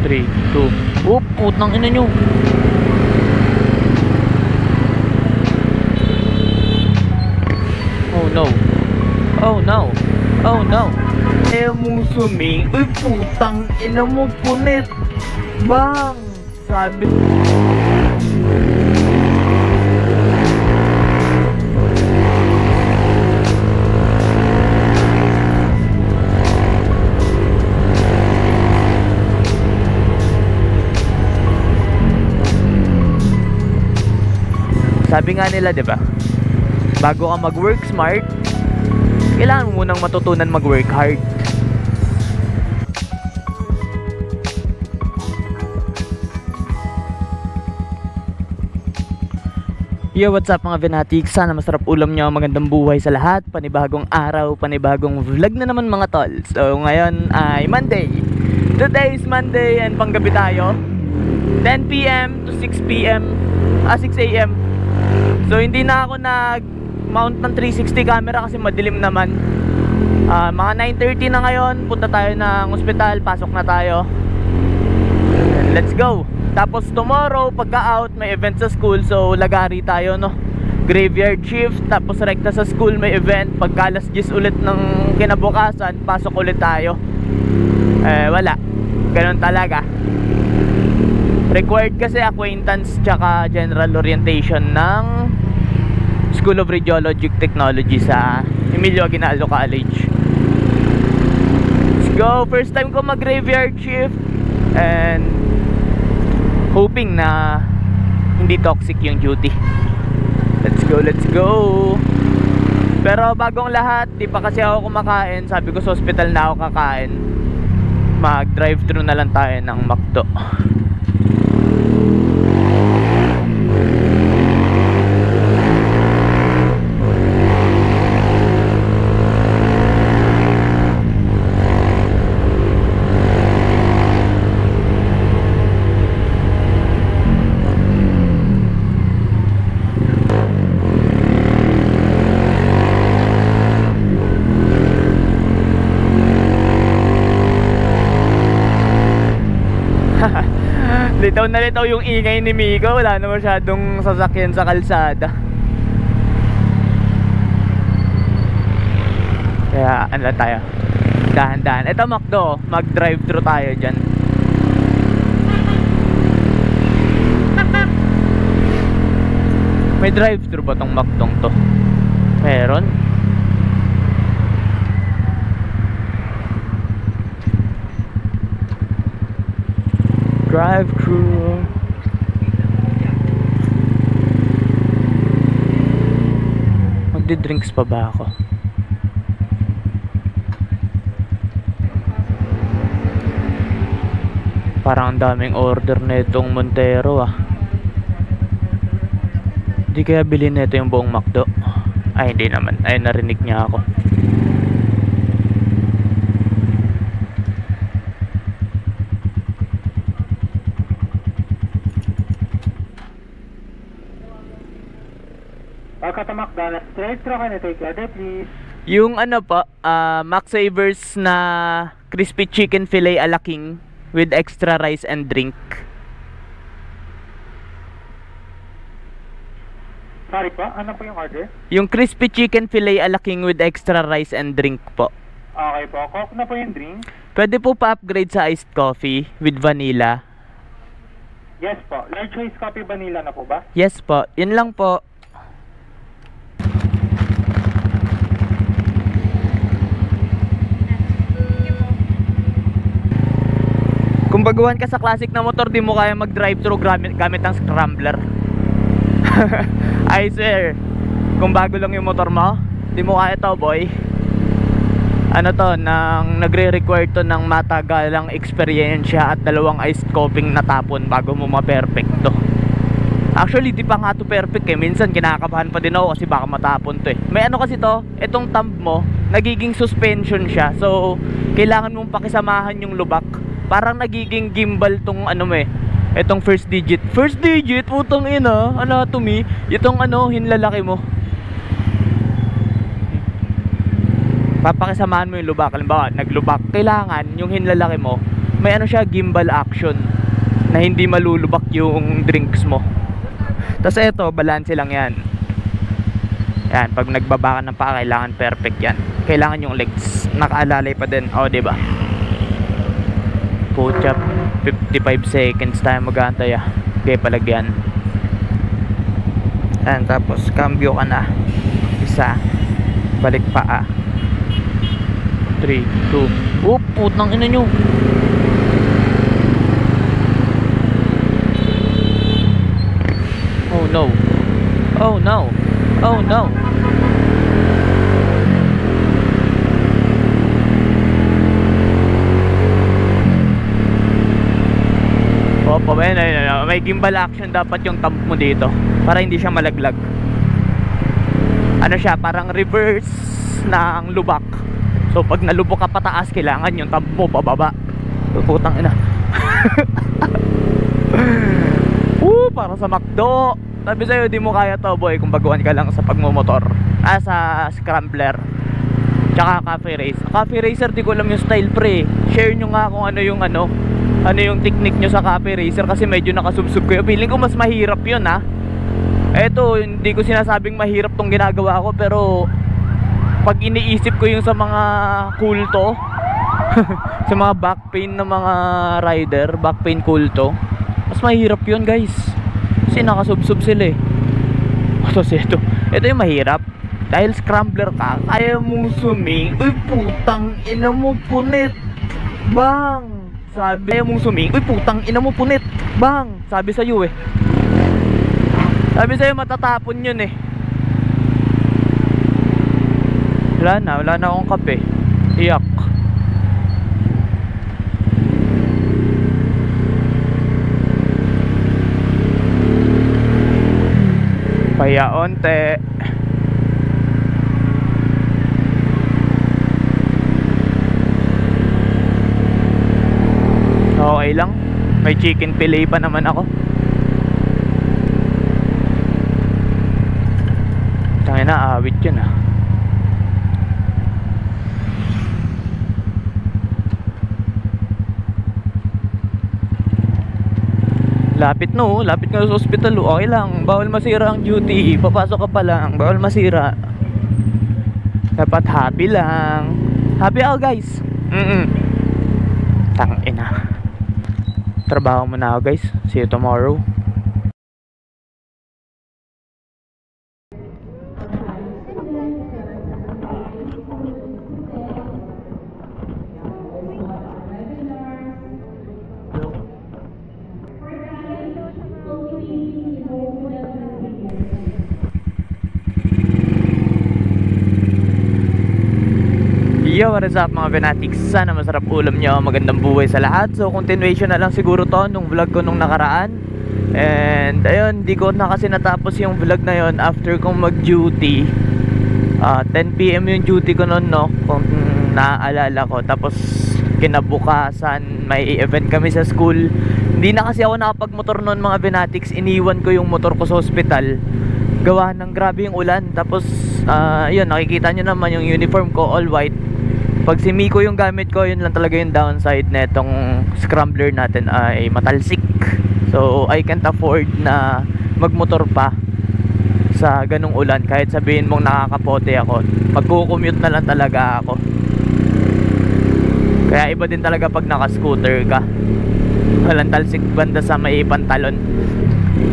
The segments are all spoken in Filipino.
3, 2. Oh, putang ina nyo. Oh no. Oh no. Oh no. Eh mong suming. Uy, putang ina mo, punit. Bang! Sabi. Sabi nga nila, 'di ba? Bago ka mag-work smart, kailangan mo munang matutunan mag-work hard. Yo, what's up mga Venatics? Sana masarap ulam nyo, magandang buhay sa lahat. Panibagong araw, panibagong vlog na naman mga tol. So ngayon ay Monday. Today is Monday and panggabi tayo. 10 PM to 6 PM 6 AM. So hindi na ako nag-mount ng 360 camera kasi madilim naman. Mga 9:30 na ngayon, punta tayo ng ospital, pasok na tayo. Let's go! Tapos tomorrow, pagka-out, may event sa school, so lagari tayo, no? Graveyard shift, tapos rekta sa school may event. Pagka alas 10 ulit ng kinabukasan, pasok ulit tayo. Wala. Ganun talaga. Required kasi acquaintance tsaka general orientation ng School of Radiologic Technology sa Emilio Aguinaldo College. Let's go! First time ko mag-graveyard shift and hoping na hindi toxic yung duty. Let's go, let's go! Pero bagong lahat, di pa kasi ako kumakain. Sabi ko sa hospital na ako kakain. Mag-drive-thru na lang tayo ng McDo. Litaw na litaw yung ingay ni Miko. Wala na masyadong sasakyan sa kalsada. Kaya ano lang tayo, dahan-dahan. Ito McDo, mag-drive-thru tayo dyan. May drive-thru ba tong McDong to? Meron. Drive-thru. Magdi-drinks pa ba ako? Parang ang daming order na itong Montero ah. Hindi kaya bilhin na ito yung buong McDo? Ay hindi naman. Ay narinig niya ako. Welcome to McDonald's. Drive-thru, can I take your order, please? Yung ano po, Mac Savers na crispy chicken fillet a la king with extra rice and drink. Sorry po, ano po yung order? Yung crispy chicken fillet a la king with extra rice and drink po. Okay po, Coke na po yung drink? Pwede po pa-upgrade sa iced coffee with vanilla. Yes po, large choice coffee vanilla na po ba? Yes po, yun lang po. Kung baguhan ka sa classic na motor, di mo kaya mag-drive-thru gamit ang scrambler. I swear, kung bago lang yung motor mo, di mo kaya to boy. Ano to, nagre-require to ng matagalang eksperyensya at 2 iced coffee na tapon bago mo ma-perfect to. Actually, di pa nga to perfect eh. Minsan kinakabahan pa din ako kasi baka matapon to eh. May ano kasi to, itong thumb mo, nagiging suspension siya. So, kailangan mong pakisamahan yung lubak. Parang nagiging gimbal tong ano eh. Itong first digit. First digit, putang ina, anatomy. Itong ano, hinlalaki mo. Papakisamahan mo yung lubak. Halimbawa, naglubak. Kailangan yung hinlalaki mo may ano siya, gimbal action na hindi malulubak yung drinks mo. Tapos eto, balance lang yan. Yan, pag nagbaba ka ng paa, kailangan perfect yan. Kailangan yung legs nakaalalay pa din. O, diba? Pucha, 55 seconds tayo mag-aantay ah. Okay, palagyan. Yan, tapos cambio ka na. Isa, balik paa. 3, 2. Oh, putang ina nyo. Oh no. Oh no. Oh no. Opo, may gimbal action dapat yung thumb mo dito para hindi siya malaglag. Ano siya, parang reverse ng lubak. So pag nalubok ka pataas, kailangan yung thumb mo pababa. Putang ina. Para sa McDo. Sabi sa'yo, di mo kaya to boy kung baguhan ka lang sa pagmumotor. Sa scrambler tsaka cafe race. Cafe racer, di ko alam yung style pre. Share nyo nga kung ano yung technique nyo sa cafe racer, kasi medyo nakasubsub kayo. Feeling ko mas mahirap yun ha. Eto, hindi ko sinasabing mahirap tong ginagawa ko, pero pag iniisip ko yung sa mga kulto sa mga back pain ng mga rider, back pain kulto, mas mahirap yun guys, kasi nakasubsub sila eh. Tapos ito yung mahirap. Dahil scrambler ka, kaya mong suming. Uy, putang ina mo, punit. Bang! Sabi, kaya mong suming. Uy, putang ina mo, punit. Bang! Sabi sa'yo eh. Sabi sa'yo, matatapon yun eh. Wala na akong kape. Iyak. Payaonte. Okay lang. May chicken fillet pa naman ako. Tangina, awit yun ah. Lapit no, lapit ka sa hospital. Okay lang, bawal masira ang duty. Papasok ka pa lang, bawal masira. Dapat happy lang. Happy ako guys. Tangina. Trabaho muna ako guys. See you tomorrow. Yo, what is up mga fanatics? Sana masarap ulam nyo, magandang buhay sa lahat. So continuation na lang siguro to nung vlog ko nung nakaraan. And ayun, di ko na kasi natapos yung vlog na yon after kong mag duty. 10 PM yung duty ko noon, no, kung naaalala ko. Tapos kinabukasan may event kami sa school. Hindi na kasi ako nakapagmotor noon mga fanatics. Iniwan ko yung motor ko sa hospital gawa ng grabe yung ulan. Tapos yun, nakikita nyo naman yung uniform ko, all white. Pag si Miko yung gamit ko, yun lang talaga yung downside na itong scrambler natin ay matalsik. So I can't afford na magmotor pa sa ganung ulan. Kahit sabihin mong nakakapote ako, magkukommute na lang talaga ako. Kaya iba din talaga pag naka-scooter ka. Walang talsik banda sa may pantalon.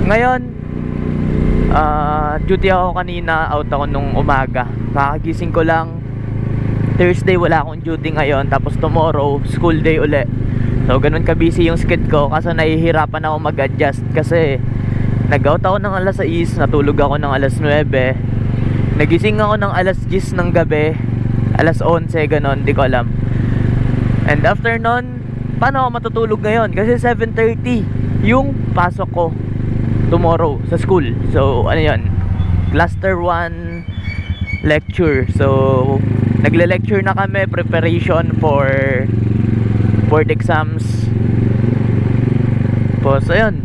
Ngayon duty ako kanina, out ako nung umaga. Kakagising ko lang. Thursday wala akong duty ngayon. Tapos tomorrow school day uli. So ganun ka busy yung skid ko. Kaso nahihirapan ako mag-adjust. Kasi nag-out ako ng alas 6, natulog ako ng alas 9, nagising ako ng alas 10 ng gabi, alas 11, ganun, di ko alam. And after nun, paano ako matutulog ngayon? Kasi 7:30 yung pasok ko tomorrow sa school. So ano yun, cluster 1 lecture. So nagle-lecture na kami, preparation for board exams. Tapos ayun,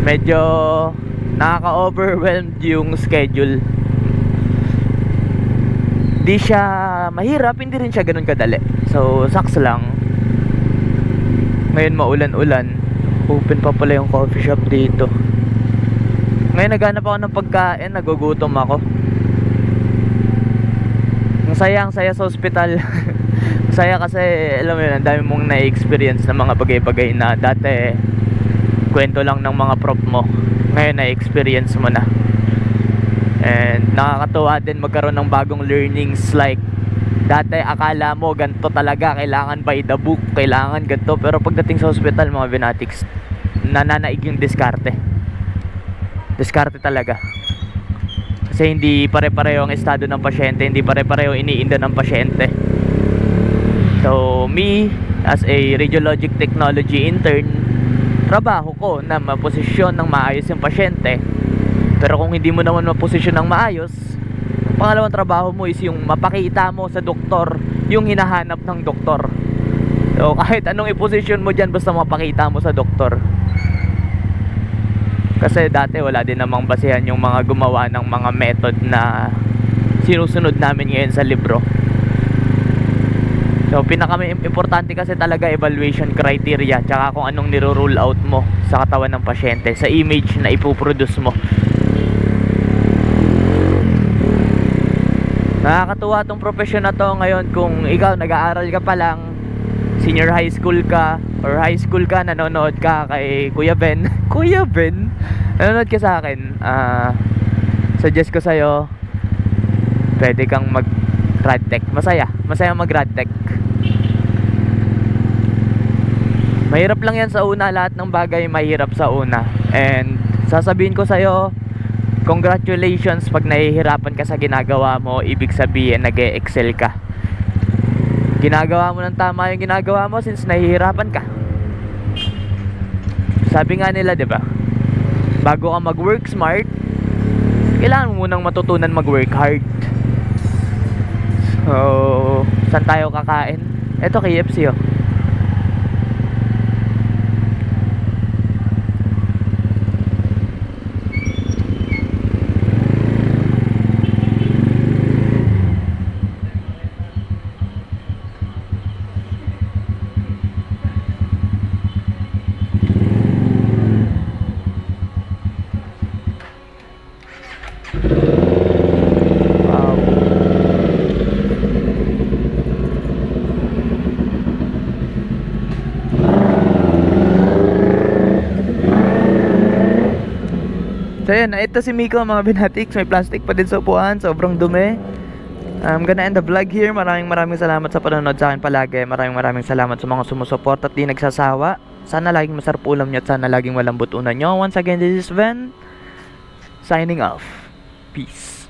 medyo nakaka-overwhelmed yung schedule. Di siya mahirap, hindi rin siya ganun kadali. So sucks lang. Ngayon maulan-ulan. Open pa pala yung coffee shop dito. Ngayon naghanap ako ng pagkain, nagugutom ako. Ang saya sa ospital. Ang saya kasi, alam mo yun, ang dami mong na-experience ng mga bagay-bagay na dati kwento lang ng mga prof mo. Ngayon na-experience mo na. And nakakatuwa din magkaroon ng bagong learnings, like dati akala mo ganito talaga, kailangan by the book, kailangan ganito, pero pagdating sa hospital mga binatics, nananaig yung diskarte talaga, kasi hindi pare-pareho ang estado ng pasyente, hindi pare-pareho iniinda ng pasyente. So me as a radiologic technology intern, trabaho ko na maposisyon ng maayos yung pasyente. Pero kung hindi mo naman maposisyon ng maayos, pangalawang trabaho mo is yung mapakita mo sa doktor yung hinahanap ng doktor. So kahit anong i-position mo dyan, basta mapakita mo sa doktor. Kasi dati wala din namang basehan yung mga gumawa ng mga method na sinusunod namin ngayon sa libro. So pinaka-importante kasi talaga evaluation criteria, tsaka kung anong niro-rule out mo sa katawan ng pasyente, sa image na ipoproduce mo. Nakakatuwa tong profession na to ngayon. Kung ikaw nag-aaral ka pa lang, senior high school ka or high school ka, nanonood ka kay Kuya Ben Kuya Ben, nanonood ka sa akin, suggest ko sa'yo, pwede kang mag radtech. Masaya mag radtech. Mahirap lang yan sa una, lahat ng bagay mahirap sa una. And sasabihin ko sa'yo, congratulations pag nahihirapan ka sa ginagawa mo. Ibig sabihin nag-e-excel ka. Ginagawa mo ng tama yung ginagawa mo since nahihirapan ka. Sabi nga nila, 'di ba? Bago ka mag-work smart, kailangan mo munang matutunan mag-work hard. So, saan tayo kakain? Ito, KFC oh. So yun, ito si Miko mga binatiks. May plastic pa din sa upuan, sobrang dumi. I'm gonna end the vlog here. Maraming salamat sa panonood sa akin palagi. Maraming salamat sa mga sumusuport at di nagsasawa. Sana laging masarap ulam nyo at sana laging walang butunan nyo. Once again, this is Ben, signing off. Peace.